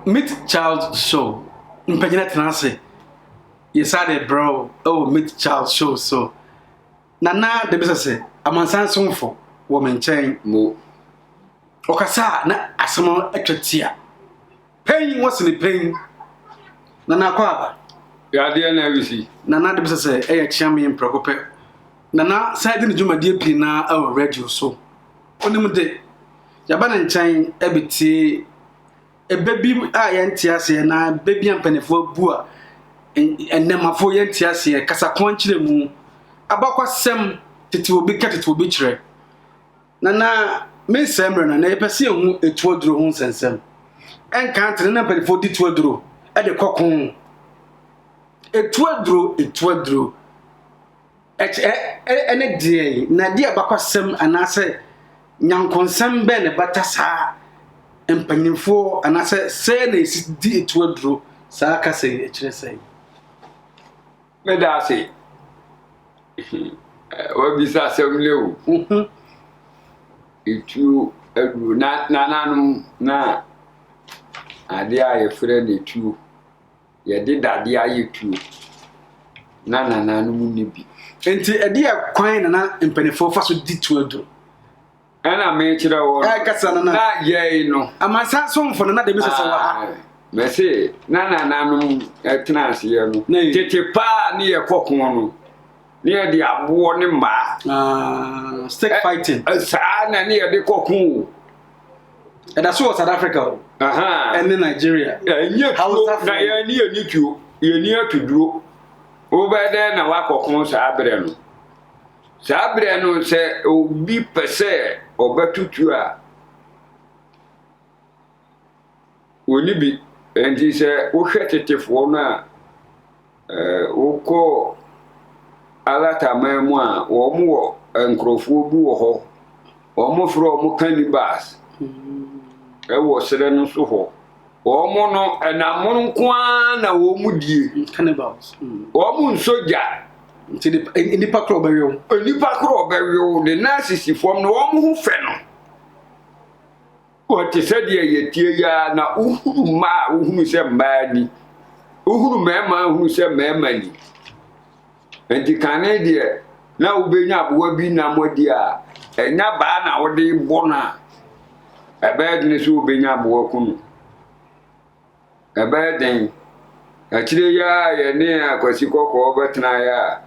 meet child show. Mpanyina tenase. Yesade bro. Oh, meet child show so. Nana de bisa se amansan sonfo wo menchen mo. Okasa na asemo atwatia. Pain was the pain. Nana kwaba. Ya de na wisi. Nana de bisa se eya chiame mprokope. Nana side ni dwumadie pi na awo radio so. Onim de yaba na nchen ebiti ebebi a yentiase na bebi ampanefo bu a enemafo yentiase kasa konchire mu abakwasem tete obi ka tete obi kire na me semre na epese hu etuoduro hu sensem enka antre na ampanefo di tuoduro e de kokon etuoduro ene die na die abakwasem anase nyankonsem be ne batasa empanyinfo anase se na esi di etuoduro sa aka se ekire se me da se wabisa semlewu itu adu na nanum na ade aye frɛ ne tu ye de dade aye tu na nanum ni bi enti ade akwan na mpanifo fa so di tuoduro ana me kira wo kasa na ye no amansa so mfo na de bi sese wa ha me se na nanum etena ase ye no tete pa ne ye kokon no ne de abo ne ma stick fighting sa na ne de kokon and that's what South Africa and in Nigeria enye na ye ni enituo ye ni atuduro obede na wakokon sa abre no se obi pese obatutu a oni bi enti se wo hwetetefo no a woko alata mamu a wo mo nkrofo bi wo ho wo mo fro mo cannibals wo sere no so ho wo mo no enamon kwa na wo mu die cannibals wo mo soja nti nipa kro bɛwew de nasisi fom no wo mo hu fe no o te se de yetie ya na uhuru ma uhuru se mani uhuru mema uhuru se mema ni enti kane de na ubenya aboa bi na modi a enya ba na wo de bona ebe de so ubenya aboa kunu ebe den akire ya ye ne akwasi kokko betena ya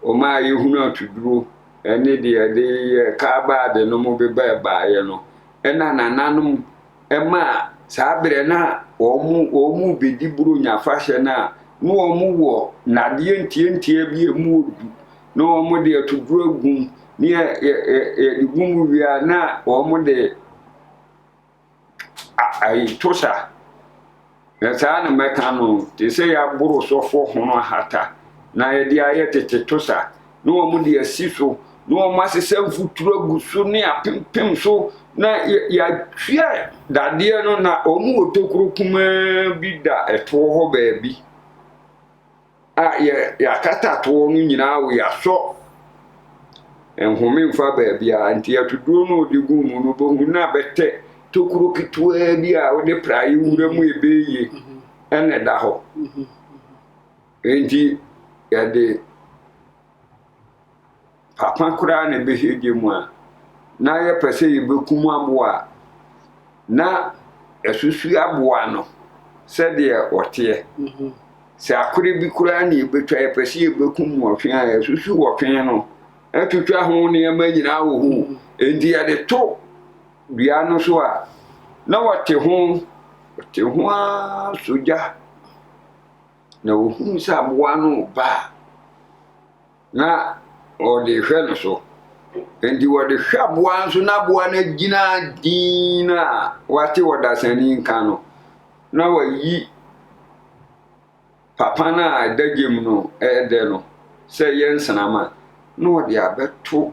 o ma yehunu atuduro ene de ka ba de no mo be ba ye no ena nananum ema sabre na omu bedi buru nya fashe na no omu wo na de ntie bi emu odu no omu de atuduro gum ni gum wia na omu de ai tosa na sa na mekano te se ya buru sofo hono hata na ye dia ye tete tosa no omu de asiso no omu asese futuro gusu ni apempem so na ya twa dade no na omu otokuru kuma bi da eto ho ba bi a ya kata to no nyina wo ya so enhome mfa ba bi a anti atuduro no de gumu no bongu na bete tokuru kitwa bi a wo de prayi wura mu ebeye ene da ho enti ya de papa kura ne behede mu a na ye pese yebekum aboa na esusu aboa no se de ote se akure bi kura ne yebetwa ye pese yebekum otwe a esusu otwe no etutwa ho ne yamanyina wo hu endi ya de to bia no so a na wote ho a soja na wo hu sa aboa no ba na o de hwe no so endi wode hwaboa nso na boa na gina dina wate wodasani nka na wayi papa na adagem no ede no se yensanama no wode abeto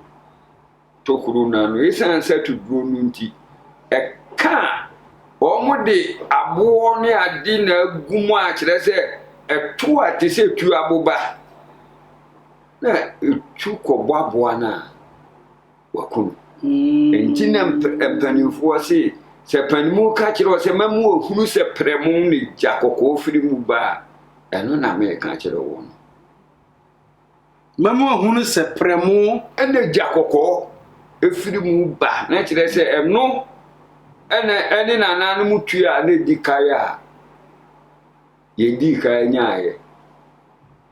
tokuru na no esan se tuduro no nti eka omode abo ne ade na gumu a kire se eto ate se tu aboba na etu koboaboa na wakunu entina empanifo se se panimu ka kire se mamu ohunu se premu ne jakoko firi mu ba eno na me ka kire wo no mamu ohunu se premu ene jakoko efiri mu ba na kire se eno ene na nanu mutua na dikaya ye dikaya nyaaye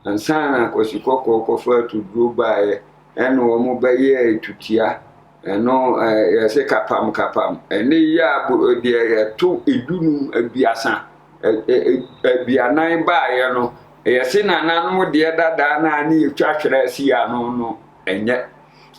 ansana kosikoko ko fatu dubaye eno wo mu baye tutia eno yese kapam ene ya de to edunum abiasa abianan baaye no yese na nanu de dada na ani etwahwere si ya no enye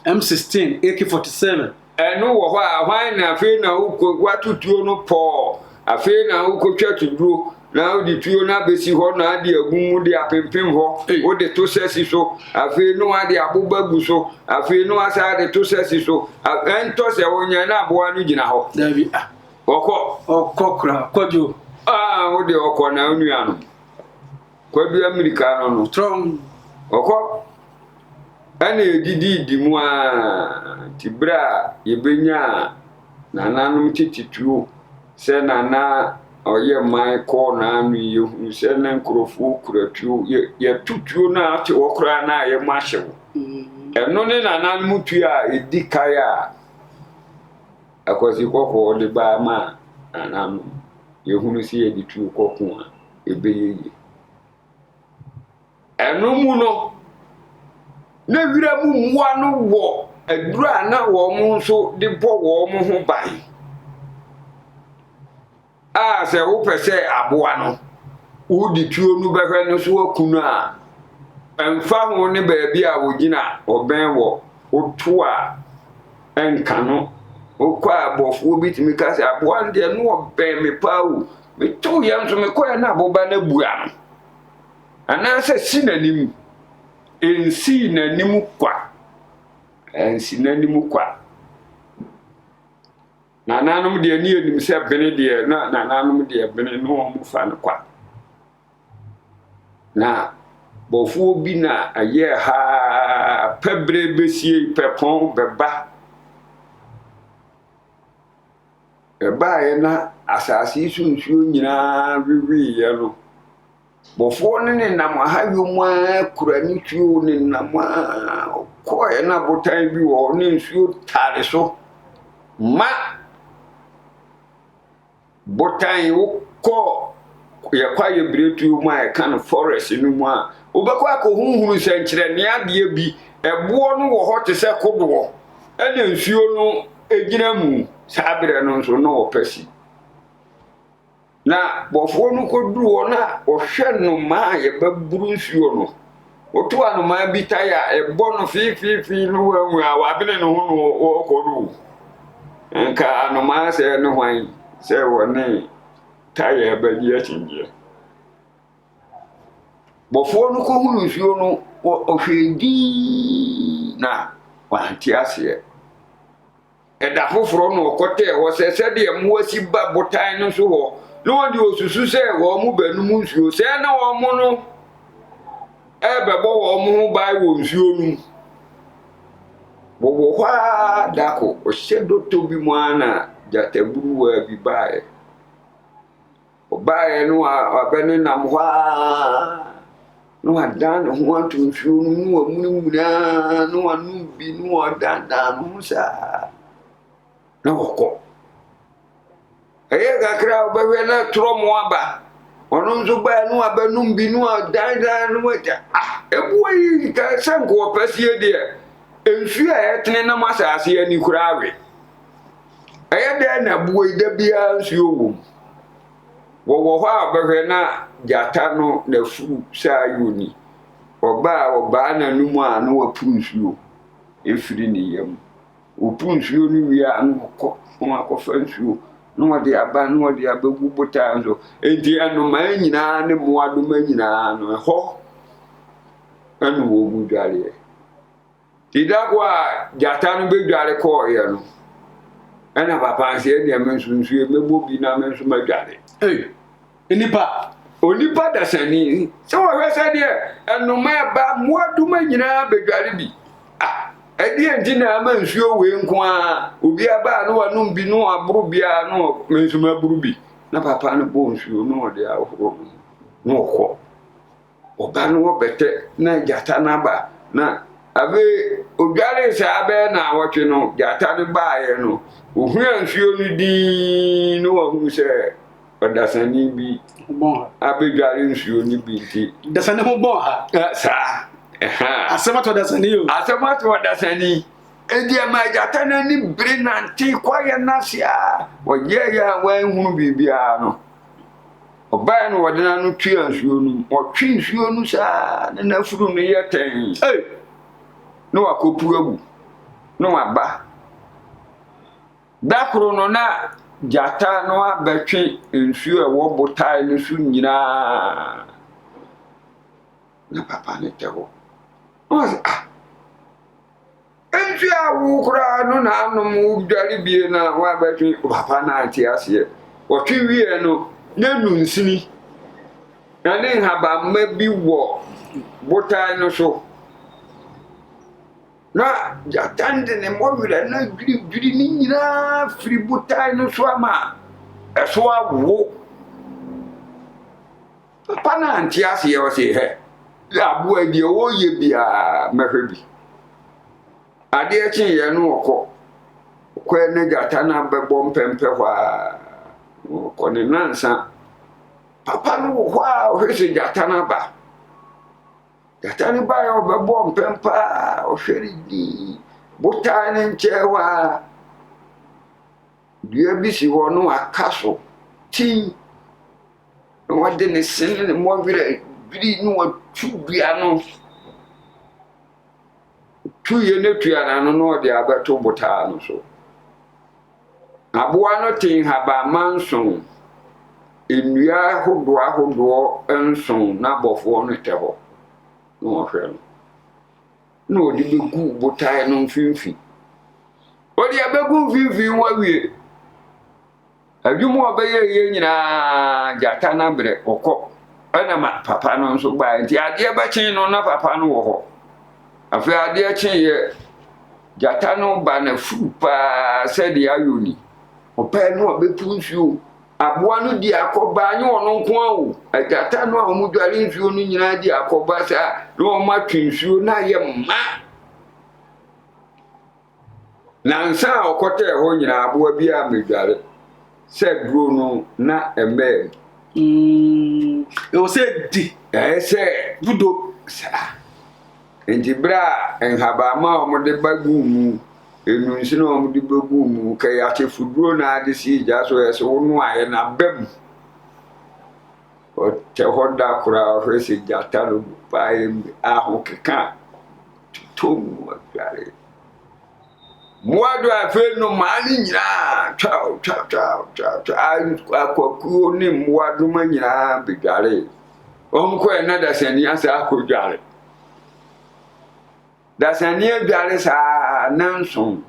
M16 AK47 eno wo ho a hwan na afi na watutuo no po afi na wokotwa tuduro na odi tuo na besi ho na ade agumu de apempem ho o de to sesi so afi no ade abobagu so afi no asa de to sesi so ento se wonya na aboa no gina ho dabi okokra kojo o de okọ na onua no kwadu america no strong okọ ana edidi dimu a tibra yebenya na nanum titituo se na oye mai ko na anu ye se na nkrofo kuratuo ye tutuo na ate okra na ye mahyewo eno ne na nanum tua edikaya akwasi kokko de ba ma nanum ye hunu si ye ditu kokko a ebeye eno mu no na wira mu muwa no wo adura na wo mu nso de bo wo mu ho ban se wo pese aboa no wo di tuo nu behwe no so akunu a emfa ho ne baabi a wo gina oben wo oto a enka no okwa abofo bitimi ka se aboa nde no oben me pawo me to ya nso me koya na aboba na bua no ana se sinanim ensi na nimu kwa na nanum de ni enim se bene de na nanum de bene no mu fa no kwa na bofu bi na aye ha pebre besie pepon beba na asasi sunsuo nyina wiwi ye no bofo ne nam ha yomu akura ni tuo ne nam ko na botan bi wo ne nsuo tare so ma botan wo ko ye kwa ye bretu mu a kan forest no mu a obekwa ko hunhuru senkyere ne ade bi ebo no wo ho te se kodo ene nsuo no egina mu sabre no so no opasi na bofo no koduru wona ohwe no ma ye baburu nsuo no oto anu ma bitaya ebo no fi no wanwu awabene no ho no okodu nka anu ma se no hwan se woni taya baji achinje bofo no ko hunu nsuo no ohwedi na wanti ase eda foforo no okote wo se de mu asi ba botan no so ho no di osusu se wo mu banu mu nsuo se na wo mu no ebebo wo mu ba wo nsuo nu wo kwa dako o shedo to bi mu ana jataburu wa bi bae o bae no abene nam hwa no adan ho antu nsuo nu wo mu na no anu bi no adan no sa na woko gakra obawe na tromo aba onu nzo ba nu abanum bi nu dan nu wata ebuwe ka sanko opasie de ensu a etene na masase ani kurawe de na buwe da bia nsu wo ho abawe na jata no na fu sa yoni oba na numu a no wapunsuo efiri ni yam opunsuo ni wi a no ko akofa nsuo no de aba no de abagu botan so enti anu ma nyina ne moado ma nyina no ho anu wo gudare tidakwa jata no bedware ko ye no ana papa se de mensunsu e mebo bi na mensu madware onipa da sani se wo hwese de anu ma ba moado ma nyina bedware bi edi entina ama nsuo we nko a obi aba no wanum bi no aburu bia no mensuma buru bi na papa no bo nsuo no de ahoro no kɔ oba no obete na jata na ba na abe odware sa abe na awotwe no jata ne baaye no ohua nsuo no di no wahu se odasani bi bon abe dware nsuo ni bi nti dasani ho bon ha sa asemato dasani yo asemato dasani edi ama jata na ni bere na nti kwaye na sia oye ya wan hunu bibia no oba no wode na no twa nsuo no otwe nsuo no sa na furu no yeten no akopu agu no aba dakoro no na jata no abetwe nsuo e wo botai no su nyina na papa ne tewo entu awu kura no na anom dware bie na wa betwe papa na ati ase otwe wie no na nunsini na ne haba ma bi wo botai no so na jatande ne mowira na giri ni nyina firi botai no so ama eso awo papa na anti ase o se he ya bo adi o ye bia mehwebi ade echi ye no okọ kwa ne jata na bebo mpempe hwa ko ne nansa papa no hwa o hwese jata na ba jata ni ba yo bebo mpempa o hweri di botai ne nche hwa dua bi si ho no akaso tin no de ne sin ne mo vire biri no atubia no tuye ne tuana no de abeto botaa no so aboa no tin haba manson enua hodo enson na bofo no teho no hwe no odi begu botaa no mfimfi odi abegu mfimfi wawie adwumu obeye ye nyina jata na bre okọ ana ma papa no nso ba nti ade ba chen no na papa no wo ho afi ade chen ye jata no ba na fupa se de ayoni opa no obepu nsuo aboa no di akoba anyi ono nko awo jata no a mu dware nsuo no nyina di akoba sa no ma twinsuo na ye ma na nsa okote ho nyina aboa bi a medware se gro no na eme eu sei di se budo sa enti bra enhaba ma omode bagu mu enu nsino omode bagu mu kai atefuduro na ade si ja so ese wonu aye na bam o te hoda kura o se jata lo pa aho keka tomu akare muadu afe no mani nyina chao akwaku ni muadu ma nyina bidare omko e na dasani asa akodware dasani adware sa nanson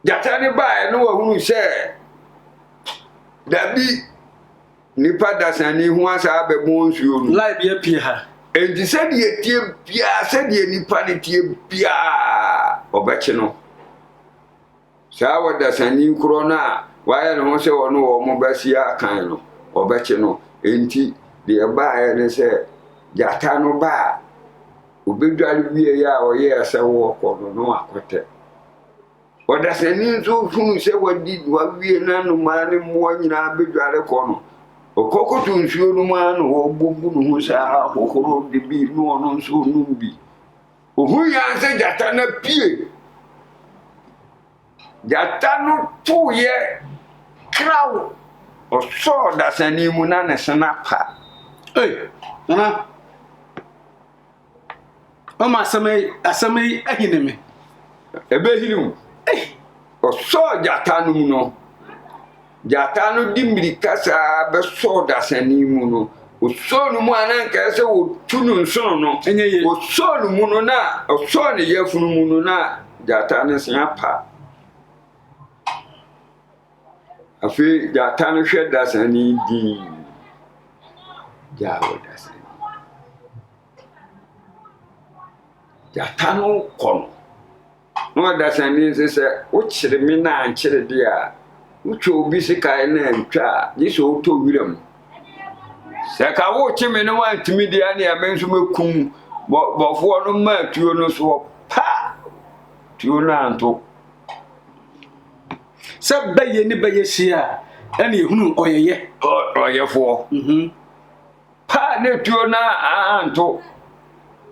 jata ne bae no wahunu se dabi nipa dasani hu asa abebo nsuo no lai bia pie ha enti se de tie bia se de nipa ne tie bia obeche no sa wadasani kuro na waye no se wono wo mo basia kan no obeche no enti de bae ne se jata no ba obedwale wie ya o ye ase wo ko no akote wadasani nso funu se wadi wawie na no ma ne mo nyina bedwale ko no okokotu nsuo no ma no wo bobu no ho sa kokoro de bi no no nso no bi ohu ya se jata na pie jata no tuye kraw o so dasani mu na ne snapa nana mama asamei ahineme ebe hilim o so jata no mu no jata no dimirika sa be so dasani mu no o so no mu ananka se o tunu nso no o so no mu no na o so ne yefunu mu no na jata ne snapa afi jata no hwe dasani di jawo dasani jata no kono no dasani se wo kyere me na ankyere de a wo obi sika na ntwa ye so to wiram se ka wo kyeme no antimi de ane a menso mekum bofo no ma tuo no so pa tuo na anto se baye ni baye hia ene ehunu oyefo pa ne tuo na anto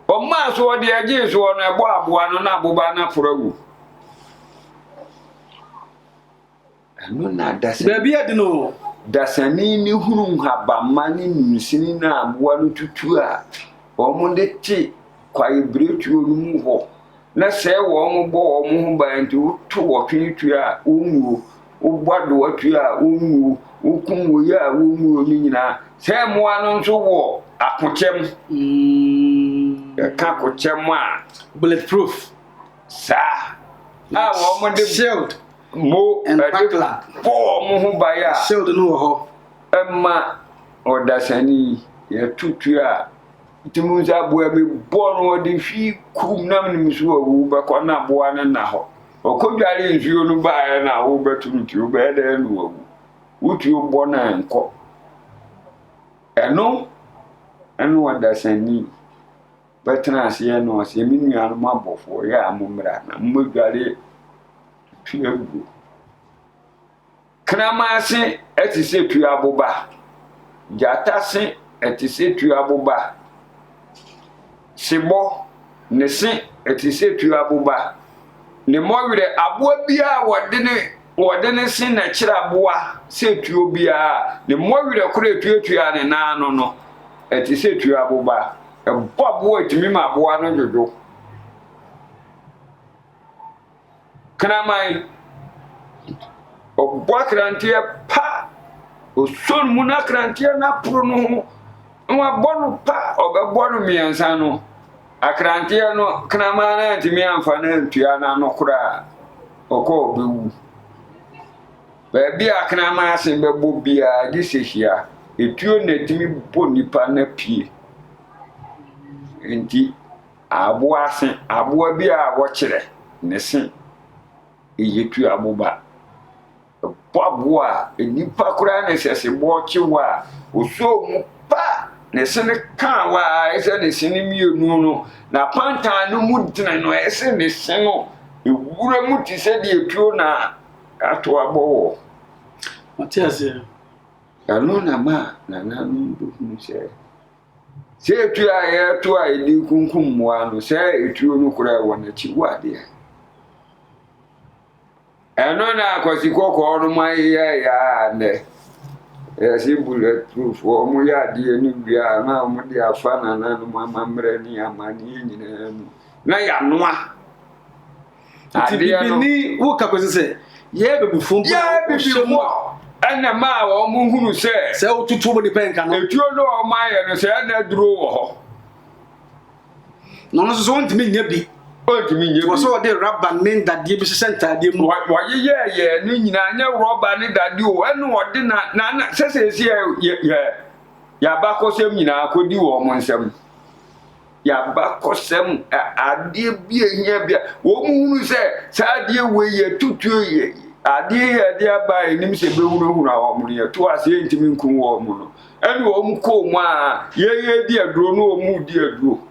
o ma so de age so no ebo aboa no na aboba na forawu eno na baby ade no dasani ni hunu haba mani nsini na aboa no tutu a omo de ti kwa ibretuo no mu ho na se wo mo bo omo ho ba nti to wo twitu a onwuo ubado atu a onwuo ukunwo ya onwuo ni nyina se mo anu nso wo akokyem ka kokyem a bulletproof sa a wo mo de shield mo and buckler po mo ho ba ya shield no ho emma odasani ya tutu a timuza boa me bono de fi kum nam ni so wu ba ko na boa na ho okodware nsuo no ba na wo betum ti wo be da no wu wuti wo bona nko eno odasani betena ase no ase mi nua no mabofo ya amumra na mmodware tuagu kramase etise tuaboba jatase etise tuaboba sibo ne se etise tuaboba ne mowire aboa bia wode ne se na kira aboa se tuo bia ne mowire kore tuatua ne na no etise tuaboba ebobo etimi ma aboa no jojo kramai obwa krantie pa oson mu na krantie na pro no nwa bonu pa obebonu miensa no akrantie no knama na ntimi amfana ntua na no kura okọ bewu baabi aknama asen bebo bia gisehia etuo na timi bonipa na pie enti aboa bia wo kire ne sen eyetu aboba boa enipa kura na sese bo chiwa oso mu pa ne sene kan wa ese ne sene mienu no na panta no mu dina no ese ne seno ewura mu ti se de etuo na ato abowo Matias alo na ma na nanu bu se etuo aye to a edi kunkum mo ano se etuo no kura wona chi wade eno na akwasi kokko no mai ya ne si bulletproof o mu ya die ni bia na mu de afana na no mamre ni amani nyina mu na ya noa ni wo ka kwesi se ye bebu fombo ya bebu mo ana ma wo mu hunu se o tutu mo de penka no etuo no o ma ye no se na duro wo ho no so ntimi nya bi so de rubber men that dey be center dey mu wa ye ni nyina nya rubber ni that dey o enu ode na sese ya ba ko sem nyina ko di wo mo nsem ya ba ko sem ade bi ehia bia wo mu hunu se sa ade we ye tutu ye ade ye de aba enim se be hunu awo mu ye to ase ntimi nkun wo mu no enu wo mu ko mu a ye di aduro no wo mu di aduro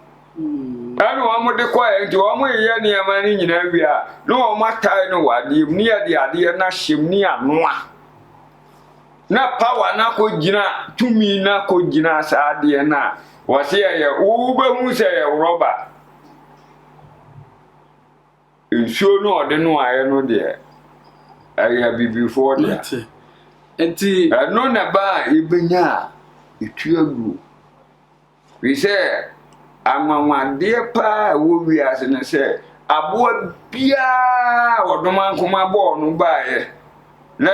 anu amu de kwa enti omu ye ne amani nyina bia no omu atai no wade ni ade na hyem ni anoa na power na ko gina tumi na ko gina sa ade na wose ye wo be hu se ye roba nsuo no ode no aye no de aya bibifo de enti no na ba ibenya etuagu we say amamade pa wo wiase ne se aboa bia odomankoma bo no baaye na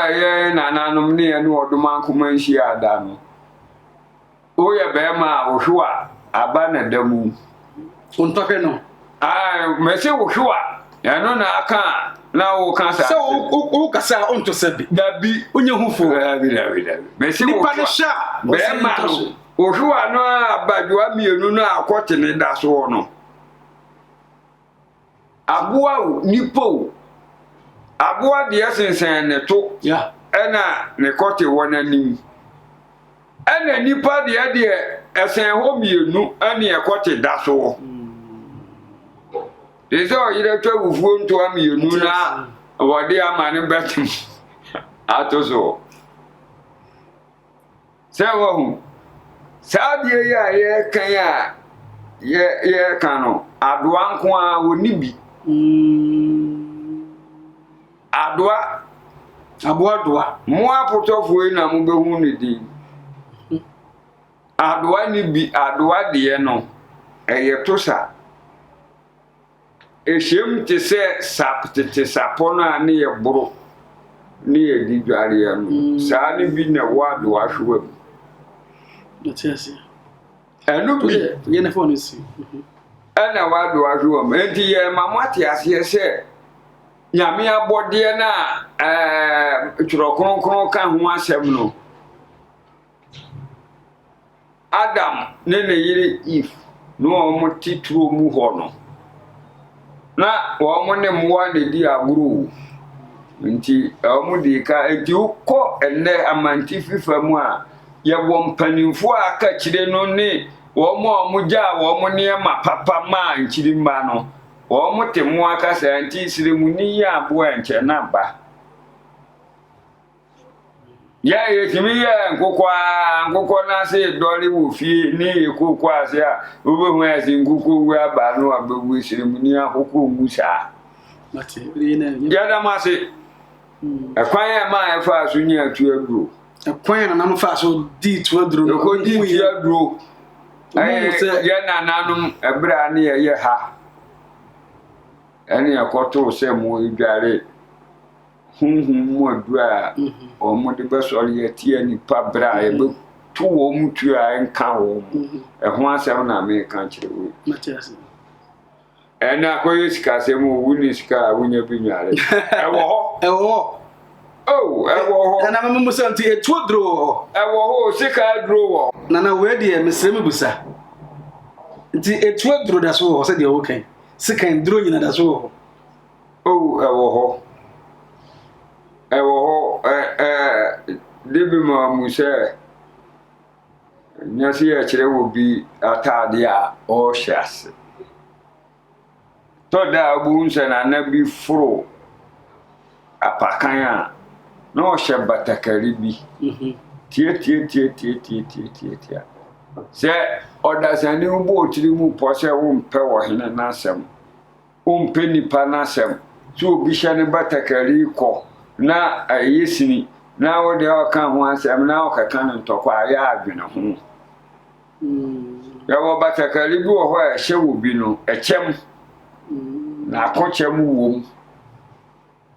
ye nananom ne ne odomankoma nshi ada no o ye be ma ohwa aba na damu ontoke no me se ohwa ya no na aka na wo kan sa so o kasa onto sabi dabi onye hufo dabi me se wo pa ne sha be ma ohwa no abadwa mienu no akote ne da so no aboa nipo aboa de sensen ne to ena ne kote wonanim ena nipa de esen ho mienu ene e kote daso deso yire twa wufuo nto amienu na wode amane betim atoso se wo saadie ya ye kan ya ye kan no adoa nko a woni bi adoa aboa doa mo apotofo na mo behu ne din adoa ni bi adoa de no eye tosa ehiem te se sap te sapona ne ye boro ne ye di dware ya no saa ni bi na wa adoa hwem ntiasi enu bi ye na phone si ana wa adoa hwem enti ye mamati ase se nyame abode na tworo kronkron ka ho asem no Adam ne yire Eve no omo tituro mu ho no na omo ne mwa ne di aguru nti omo di ka enti ukọ enne amanti fifa mu a ye wo mpanimfo aka kire no ne omo ja omo ne ma papa ma nkiri mba no omo te mu aka sa nti siremu ni ya abo enche na ba ya yetimi ya nkukwa na se doli wo fie ni ekukwa ase a obo hu ase nkukwu wu aba no abewu siremu ni akukwu musa mate ri ya da mase ekwan ya ma efa aso nya atu aduro ekwan na fa so di tu aduro ko di tu aduro ya na nanum ebra ne ye ha eni akoto se mo idware mo adura o mo de besori ye tie ni pabra ye be tu wo mu tu a enka wo e ho asem na me kan kire wo matias ena ko yesika se mo wuni sika wunya binware e wo ho na mama musanti etu aduro e wo ho sika aduro wo na we de mesrem busa nti etu aduro da so ho se de wo kan sika nduro nyina da so ho e wo ho debi ma musa nyasi ya kire wo bi atade a o hyase to da bu nse na na bi furo apakan a no hye batakari bi tie se odasani ubo otiri mu pose wo mpe wo hene na asem wo mpe nipa na asem so obi hye ne batakari ko na ayesini na wo de o kan ho asem na o kaka ne ntokwa ya adwene ho ya wo batakari bi wo ho a hye wo bi no echem na akochem wo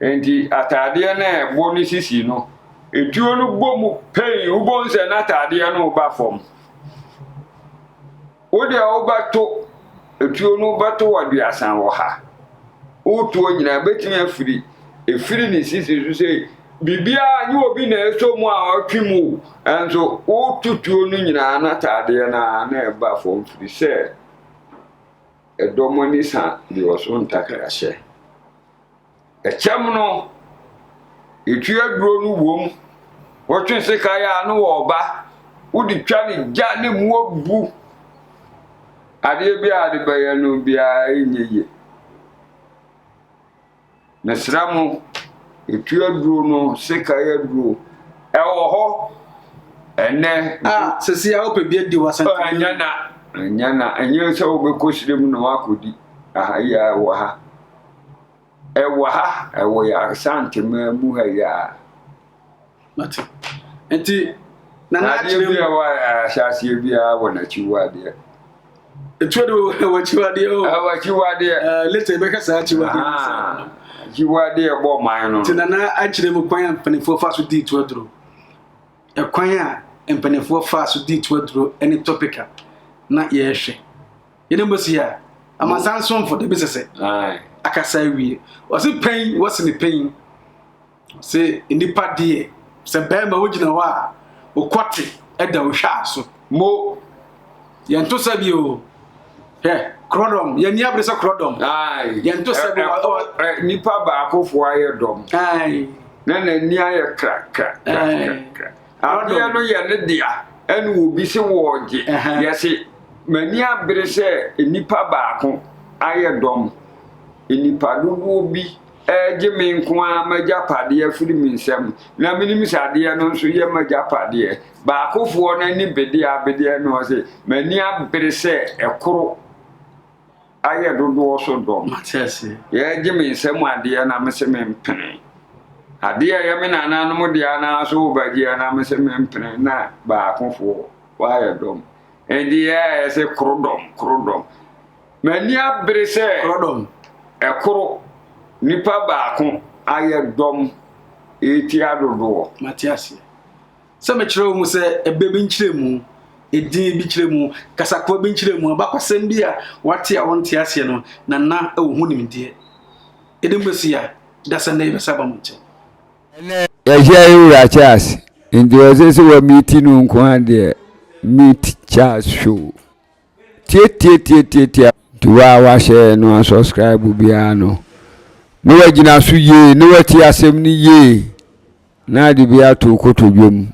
enti atade na ebo ni sisi no etuo no bomu pei ubo nse na atade no ba fom ode obato etuo no bato waduasan wo ha otuo nyina betimi efiri ni sisi so sei bibia anyi obi na eso mu a otwimu enso otutuo no nyina na atade na eba fom firi se edomoni sa di oso ntakara hye echem no etu aduro no wom wotwe sika ya no oba udi twa ni ja ni mu obu ade bi ade baya no bia enyeye na sramu etu aduro no sika ya duro ewo ho ene sesi ya ope bi edi wasan anyana enye se obekosirem no akodi ya wo ha ewo ya Asantehene mu ha ya mate enti na chire bi wa asase bi a wona chiwade etudo wa chiwade wa chiwade later be ka sa chiwade chiwade bo man no tinana a chire mu kwan mpanefo fa so di tu aduro e kwan a mpanefo fa so di tu aduro any topic na ye hwe yene mbosi ya amasanson for the business akasa wie wasi pen wasi ni pen se nipa die se bema wogina wa okwate eda wo hwa so mo ye nto sabi o he Krodom, ye nia brese krodom. Ai. Ye nto se bo nipa ba akofo aye dom. Ai. Na ni aye kra. Adia no ye ne dia. Enu obi se wo oje. Ye se mani abrese nipa ba ako aye dom. Nipa dodo obi eje me nko a majapade afiri mi nsam. Na minim sade no nso ye majapade. Ba akofo na ni bede no se mani abrese ekoro aye dodo so dom. Matese. Ye je me nsam ade na me se me mpene. Ade ya me na no mo dia na so ba dia na me se me mpene na ba akofo wa ye dom. Endi ya se krodom. Mani abrese Krodom. Ekoro nipa baako aye dom eti adodo Matias se me kire mu se ebe bi nkire mu edin bi kire mu kasakwa bi nkire mu abakwasem bi a wate a wonte ase no na ewu nimdie edin besia dasanda ibe saba mu nche ya jia yura chas ndio sese wa meeting nko ade meet chas show tie tuwa wa share no subscribe bia no no wagina so ye no wati asem ni ye na de bia to kotodwom